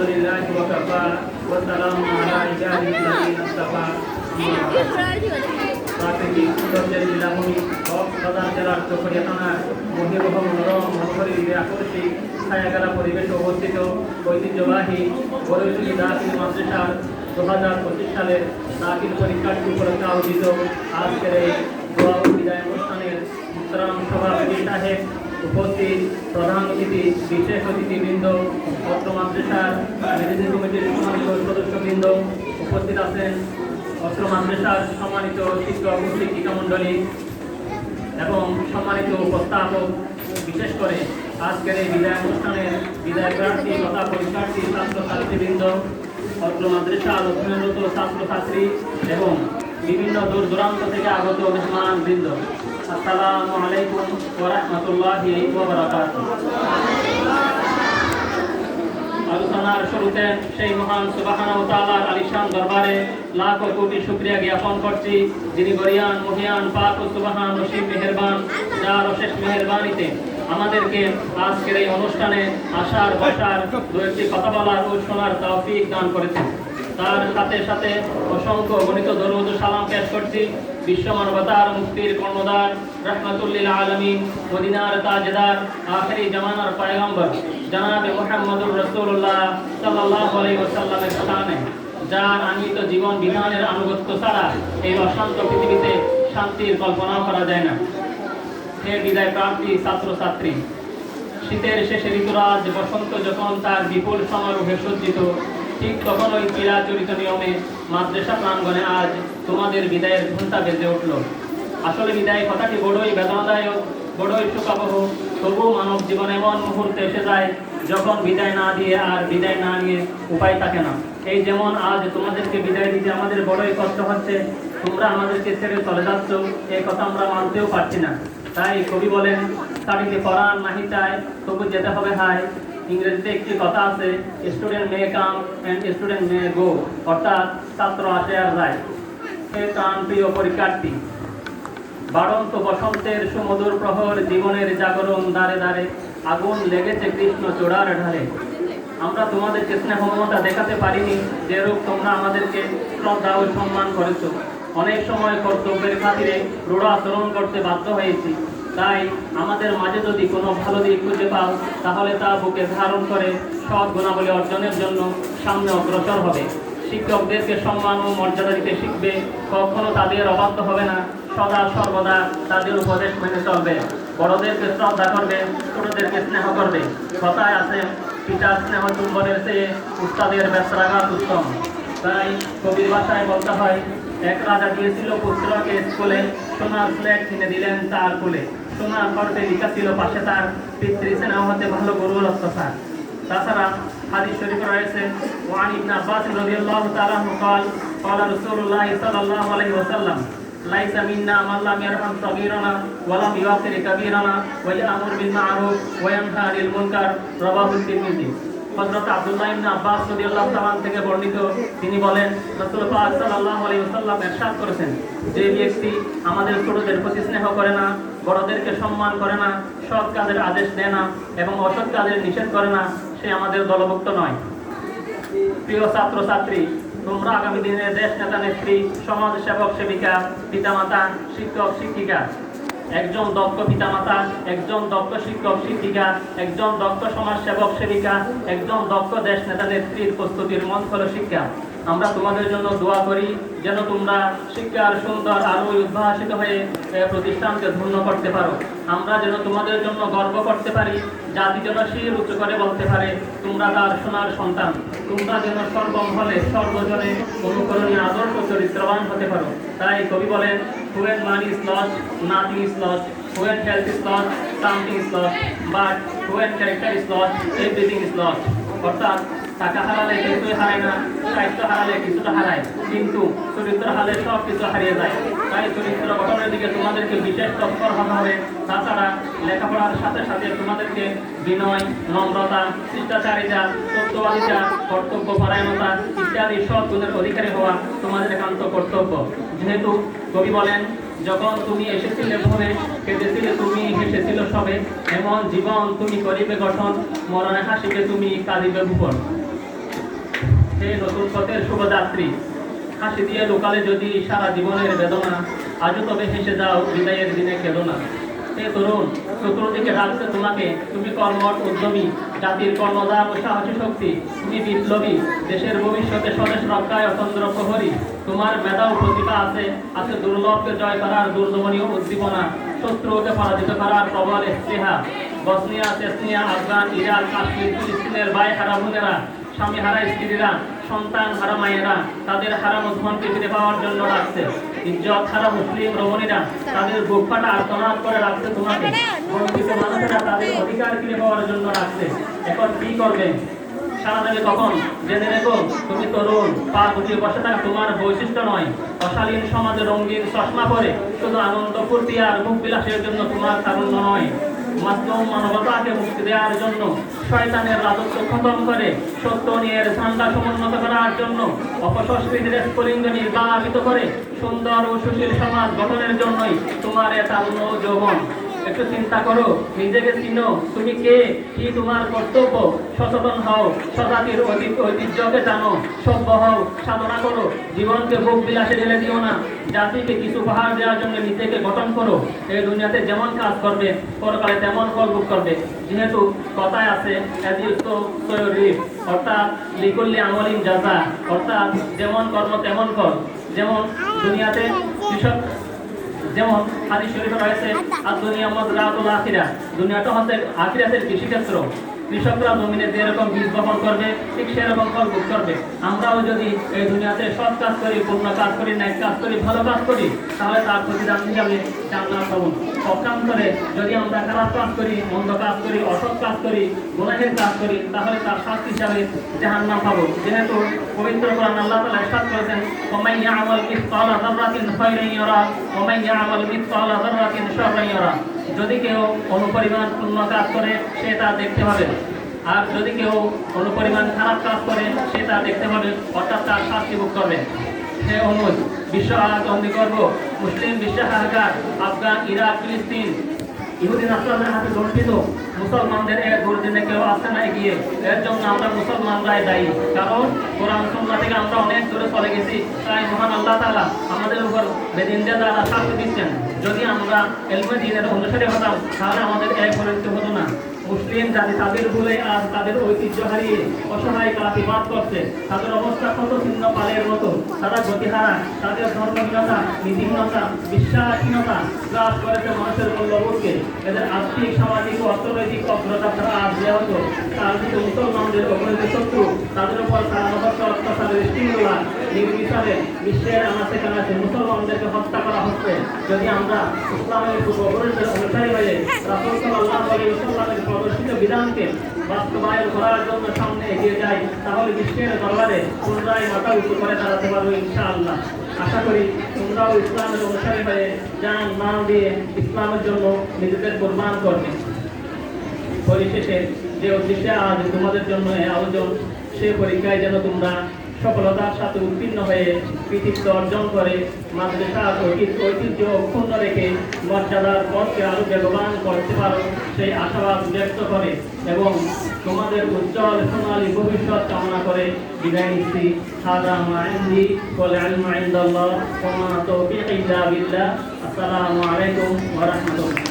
আলহামদুলিল্লাহি ওয়া কাফা ওয়া সালামুন আলা ইবাদিহিল্লাযিনা ইসতাফা। প্রাকৃতিক সৌন্দর্যের লীলাভূমি কক্সবাজার জেলার চকরিয়া থানার মহিবহ মনোরম মনোহরী আকর্ষিক ছায়াগেরা পরিবেশে অবস্থিত ঐতিহ্যবাহী বরৈতলী দাখিল মাদ্রাসার 2025 সালের দাখিল পরীক্ষার্থী উপলক্ষে আয়োজিত আজকের এই দোয়া ও বিদায় অনুষ্ঠানের মোহতারাম সভাপতি সাহেব, উপস্থিত প্রধান অতিথি, বিশেষ অতিথিবৃন্দ, অত্র মাদ্রাসার ম্যানেজিং কমিটির সম্মানিত সদস্যবৃন্দ, উপস্থিত আছেন অত্র মাদ্রাসার সম্মানিত শিক্ষক ও শিক্ষিকা মণ্ডলী এবং সম্মানিত উপস্থাপক। বিশেষ করে আজকের এই বিদায় অনুষ্ঠানের বিদায় প্রার্থী তথা পরীক্ষার্থী ছাত্রছাত্রীবৃন্দ, অত্র মাদ্রাসার অধ্যয়নরত ছাত্রছাত্রী এবং বিভিন্ন দূর দূরান্ত থেকে আগত মেহমানবৃন্দ, আসসালামু আলাইকুম ওয়া রাহমাতুল্লাহি ওয়া বারাকাতুহু। আলোচনার শুরুতে সেই মহান সুবহানাহু ওয়া তাআলার আলিশান দরবারে লাখো কোটি শুকরিয়া জ্ঞাপন করছি, যিনি গরিয়ান মহিয়ান পাক ও সুবহান নসিব মেহেরবান, যার অশেষ মেহেরবানিতে আমাদেরকে আজকের এই অনুষ্ঠানে আসার বসার দু একটি কথা বলার ও শোনার তৌফিক দান করেছেন। তার সাথে সাথে অসংখ্য গণিত দরুদ ও সালাম পেশ করছি বিশ্ব মানবতার মুক্তির কর্ণধার রাহমাতুল লিল আলামিন, মদিনার তাজদার, আখিরি জামানার পয়গম্বর জনাবে মুহাম্মদুর রাসূলুল্লাহ সাল্লাল্লাহু আলাইহি ওয়াসাল্লামের শানে, যার আনিত জীবন বিধানের আনুগত্য ছাড়া এই অশান্ত পৃথিবীতে শান্তির কল্পনাও করা যায় না। হে বিদায় প্রার্থী ছাত্রছাত্রী, শীতের শেষে ঋতুরাজ বসন্ত যখন তার বিপুল সমারোহে সজ্জিত, ঠিক তখন ওই চিরাচরিত নিয়মে মাদ্রাসা প্রাঙ্গণে আজ তোমাদের বিদায়ের ঘণ্টা বেজে উঠল। আসলে বিদায় কথাটি বড়ই বেদনাদায়ক, বড়ই শোকাবহ। তবু মানব জীবনে এমন মুহূর্তে এসে যায় যখন বিদায় না দিয়ে আর বিদায় না নিয়ে উপায় থাকে না। এই যেমন আজ তোমাদেরকে বিদায় দিতে আমাদের বড়ই কষ্ট হচ্ছে, তোমরা আমাদেরকে ছেড়ে চলে যাচ্ছ, এই কথা আমরা মানতেও পারছি না। তাই কবি বলেন, তাড়িতে পরাণ নাহি চায় তবু যেতে হবে হায়। ইংরেজিতে একটি কথা আছে, student may come and student may go, অর্থাৎ ছাত্র আসে আর যায়। হে প্রাণ প্রিয় পরীক্ষার্থী, বাড়ন্ত বসন্তের সুমধুর প্রহর, জীবনের জাগরণ দ্বারে দ্বারে, আগুন লেগেছে কৃষ্ণ চূড়ার ঢালে। আমরা তোমাদেরকে স্নেহ মমতা দেখাতে পারিনি, যেরূপ তোমরা আমাদেরকে শ্রদ্ধা ও সম্মান করেছো। অনেক সময় কর্তব্যের খাতিরে রূঢ় আচরণ করতে বাধ্য হয়েছি। তাই আমাদের মাঝে যদি কোনো ভালো দিক খুঁজে পাও, তাহলে তা বুকে ধারণ করে সৎ গুণাবলী অর্জনের জন্য সামনে অগ্রসর হবে। শিক্ষকদেরকে সম্মান ও মর্যাদা দিতে শিখবে, কখনো তাদের অবাধ্য হবে না, সদা সর্বদা তাদের উপদেশ মেনে চলবে। বড়দেরকে শ্রদ্ধা করবে, ছোটদেরকে স্নেহ করবে। কথায় আছে, পিতার স্নেহ চুম্বনের চেয়ে উস্তাদের ব্যস্তাঘাত উত্তম। তাই কবির ভাষায় বলতে হয়, এক রাজা দিয়েছিল পুত্রকে স্কুলে, সোনার স্লেট কিনে দিলেন তার কোলে। সোনার ফর্দে লেখা ছিল পাশে তার, পিতৃস্নেহ হতে ভালো গরুর অত্যাচার। তাছাড়া হাদিস শরীফে রয়েছে, ওয়ান ইবনে আব্বাস রাদিয়াল্লাহু তাআলা قال قال رسول الله صلى الله عليه وسلم ليس منا من لم يرحم صغيرنا ولم يوقر كبيرنا ويأمر بالمعروف وينهى عن المنكر رواه الترمذي। হযরত আব্দুল্লাহ ইবনে আব্বাস রাদিয়াল্লাহু তাআলা থেকে বর্ণিত, তিনি বলেন, রাসূল পাক সাল্লাল্লাহু আলাইহি ওয়াসাল্লাম ইরশাদ করেছেন, যে ব্যক্তি আমাদের ছোটদের প্রতি স্নেহ করে না, বড়দেরকে সম্মান করে না, সৎ কাজের আদেশ দেয় না এবং অসৎ কাজের নিষেধ করে না, সে আমাদের দলভুক্ত নয়। প্রিয় ছাত্রছাত্রী, তোমরা আগামী দিনের দেশ নেতা নেত্রী, সমাজ সেবক সেবিকা, পিতামাতা, শিক্ষক শিক্ষিকা। একজন দক্ষ পিতামাতা, একজন দক্ষ শিক্ষক শিক্ষিকা, একজন দক্ষ সমাজ সেবক সেবিকা, একজন দক্ষ দেশ নেতা নেত্রীর প্রস্তুতির মঞ্চ হলো শিক্ষা। আমরা তোমাদের জন্য দোয়া করি যেন তোমরা শিক্ষার সুন্দর আলোয় উদ্ভাসিত হয়ে প্রতিষ্ঠানকে ধন্য করতে পারো। আমরা যেন তোমাদের জন্য গর্ব করতে পারি, জাতি যেন শির উচ্চ করে বলতে পারে, তোমরা তার সোনার সন্তান। তোমরা যেন সর্বমহলে সর্বজনে অনুকরণীয় আদর্শ চরিত্রবান হতে পারো। তাই কবি বলেন, when money is lost, nothing is lost. When health is lost, something is lost. But when character is lost, everything is lost. অর্থাৎ টাকা হারালে কিছুই হারায় না, সাহিত্য হারালে কিছুটা হারায়, কিন্তু চরিত্র হারালে সব কিছু হারিয়ে যায়। তাই চরিত্র গঠনের দিকে তোমাদেরকে বিশেষ তৎপর হতে হবে। তাছাড়া লেখাপড়ার সাথে সাথে তোমাদেরকে বিনয়, নম্রতা, শিষ্টাচারিতা, সত্যবাদিতা, কর্তব্য পরায়ণতা ইত্যাদি সব গুণের অধিকারী হওয়া তোমাদের একান্ত কর্তব্য। যেহেতু কবি বলেন, যখন তুমি এসেছিলে ভোরে, কেঁদেছিলে তুমি, হেসেছিল সবে, এমন জীবন তুমি করিবে গঠন, মরণে হাসিবে তুমি, কাঁদিবে ভুবন। হে নতুন পথের শুভযাত্রী, হাসি দিয়ে লোকালে যদি সারা জীবনের বেদনা, আজও তবে হেসে যাও, বিদায়ের দিনে কেঁদো না। হে তরুণ, চতুর্দিকে ডাকছে তোমাকে, তুমি কর্মঠ উদ্যমী, জাতির কর্ণধার ও সাহসী শক্তি, তুমি বিপ্লবী, দেশের ভবিষ্যতে স্বদেশ রক্ষায় অতন্দ্র প্রহরী। তোমার মেধা ও প্রতিভা আছে, আছে দুর্লভকে জয় করার দুর্দমনীয় উদ্দীপনা, শত্রুকে পরাজিত করার প্রবল স্পৃহা। Bosnia, Chechnya, Afghan, Iraq, Kashmir, ফিলিস্তিনের ভাই হারা বোনেরা, স্বামী হারা স্ত্রীরা, সন্তান হারা মায়েরা তাদের হারা মুসলমানকে ফিরে পাওয়ার জন্য ডাকছে। ইজ্জত হারা মুসলিম রমণীরা তাদের বুক ফাটা আর্তনাদ করে রাখছে তোমাকে। বঞ্চিত মানুষেরা তাদের অধিকার ফিরে পাওয়ার জন্য ডাকছে। এখন কি করবে? সারা দেবে কখন? জেনে রেখো, তুমি তরুণ, পা গুটিয়ে বসে থাকা তোমার বৈশিষ্ট্য নয়। অশালীন সমাজে রঙিন চশমা পরে শুধু আনন্দ ফুর্তি আর মুখ বিলাসের জন্য তোমার তারুণ্য নয়। মাসলুম মানবতাকে মুক্তি দেওয়ার জন্য, শয়তানের রাজত্ব খতম করে সত্য নিয়ে ঝান্ডা সমুন্নত করার জন্য, অপসংস্কৃতির স্ফুলিঙ্গ নির্বাপিত করে সুন্দর ও সুশীল সমাজ গঠনের জন্যই তোমার এ তারুণ্য ও যৌবন। একটু চিন্তা করো, নিজেকে চিনো, তুমি কে, কি তোমার কর্তব্য। সচেতন হও, স্বজাতির ঐতিহ্যকে জানো, সভ্য হও, সাধনা করো, জীবনকে ভোগ বিলাসে ঢেলে দিও না। জাতিকে কিছু উপহার দেওয়ার জন্য নিজেকে গঠন করো। এই দুনিয়াতে যেমন কাজ করবে, পরকালে তেমন ফল ভোগ করবে। যেহেতু কথায় আছে অর্থাৎ লিকুল্লি আমলিন জাযা, অর্থাৎ যেমন কর্ম তেমন ফল। যেমন দুনিয়াতে কৃষক, যেমন হাদিস শরীফে রয়েছে আর দুনিয়া মজরাতুল আখিরা, দুনিয়াটা হচ্ছে আখিরাতের কৃষিক্ষেত্র। কৃষকরা জমিনে যেরকম বীজ বপন করবে ঠিক সেরকম ফল ভোগ করবে। আমরাও যদি এই দুনিয়াতে সৎ কাজ করি, পূর্ণ কাজ করি, ন্যায় কাজ করি, ভালো কাজ করি, তাহলে তার প্রতিদান হিসাবে জান্নাত পাবো। পক্ষান্তরে যদি আমরা খারাপ কাজ করি, মন্দ কাজ করি, অসৎ কাজ করি, গুনাহের কাজ করি, তাহলে তার শাস্তি হিসাবে জাহান্নাম পাবো। যেহেতু পবিত্র কোরআন আল্লাহ তাআলা ইরশাদ করেছেন, ওয়ামান ইয়ামাল মিসকালা যাররাতিন খায়রান ইয়ারা ওয়ামান ইয়ামাল মিসকালা যাররাতিন শাররান ইয়ারা। যদি কেউ অনুপরিমাণ পূর্ণ কাজ করে সে তা দেখতে পাবে, আর যদি কেউ অনুপরিমাণ খারাপ কাজ করে সে তা দেখতে পাবে, অর্থাৎ তার শাস্তি ভোগ করবে। সে অনুজ বিশ্ব আজ অঙ্গীকর্ব, মুসলিম বিশ্ব হাহাকার, আফগান, ইরাক, ফিলিস্তিন, ইহুদি নাসরানের হাতে লুণ্ঠিত মুসলমানদের এক দুর্দিনে কেউ আসছে না এগিয়ে। এর জন্য আমরা মুসলমানরাই দায়ী, কারণ কোরআন সুন্নাহ থেকে আমরা অনেক দূরে চলে গেছি। তাই মহান আল্লাহ তাআলা আমাদের উপর বেদিনদের দ্বারা শাস্তি দিচ্ছেন। যদি আমরা ইলমে দ্বীনের অনুসারী হতাম তাহলে আমাদের এক পরিণতি হতো না। মুসলিম জাতি তাদের ভুলে আজ তাদের ঐতিহ্য হারিয়ে অসহায় কালাতিবাদ করছে। তাদের অবস্থা কত ছিন্ন পালের মতো, তারা গতিহারা, তাদের ধর্মহীনতা, নীতিহীনতা, বিশ্বাসহীনতা গ্রাস করেছে মানুষের মূল্যবোধকে। এদের আর্থিক, সামাজিক ও অর্থনৈতিক অগ্রতা ছাড়া আজ দেওয়া হতো তার দিকে মুসলমানদের অগ্রণী শত্রু, তাদের উপর তারা অত্যাচারের স্টিমুলা নির্বিচারে বিশ্বের আনাচে কানাচে মুসলমানদেরকে হত্যা করা হচ্ছে। যদি আমরা ইসলামের পূর্বপুরুষদের অনুসারী হয়ে রাসূল সাল্লাল্লাহু আলাইহি ওয়াসাল্লামের প্রদর্শিত বিধানকে বাস্তবায়ন করার জন্য সামনে এগিয়ে যাই, তাহলে বিশ্বের দরবারে পুনরায় মাথা উঁচু করে দাঁড়াতে পারবো ইনশাআল্লাহ। আশা করি তোমরাও ইসলামের অনুসারী হয়ে জান মাল দিয়ে ইসলামের জন্য নিজেদের কোরবান করবে। পরিশেষে যে উদ্দেশ্যে আজ তোমাদের জন্য এই আয়োজন, সে পরীক্ষায় যেন তোমরা সফলতার সাথে উত্তীর্ণ হয়ে কৃতিত্ব অর্জন করে মাদ্রাসার ঐতিহ্য অক্ষুণ্ণ রেখে মর্যাদার পথকে আরো বেগবান করতে পারো, সেই আশাবাদ ব্যক্ত করে এবং তোমাদের উজ্জ্বল সোনালী ভবিষ্যৎ কামনা করে বিদায় নিচ্ছি। হাযা মা ইনদি ওয়াল ইলমু ইনদাল্লাহ ওয়া মা তাওফীকি ইল্লা বিল্লাহ। আসসালামু আলাইকুম ওয়া রাহমাতুল্লাহ।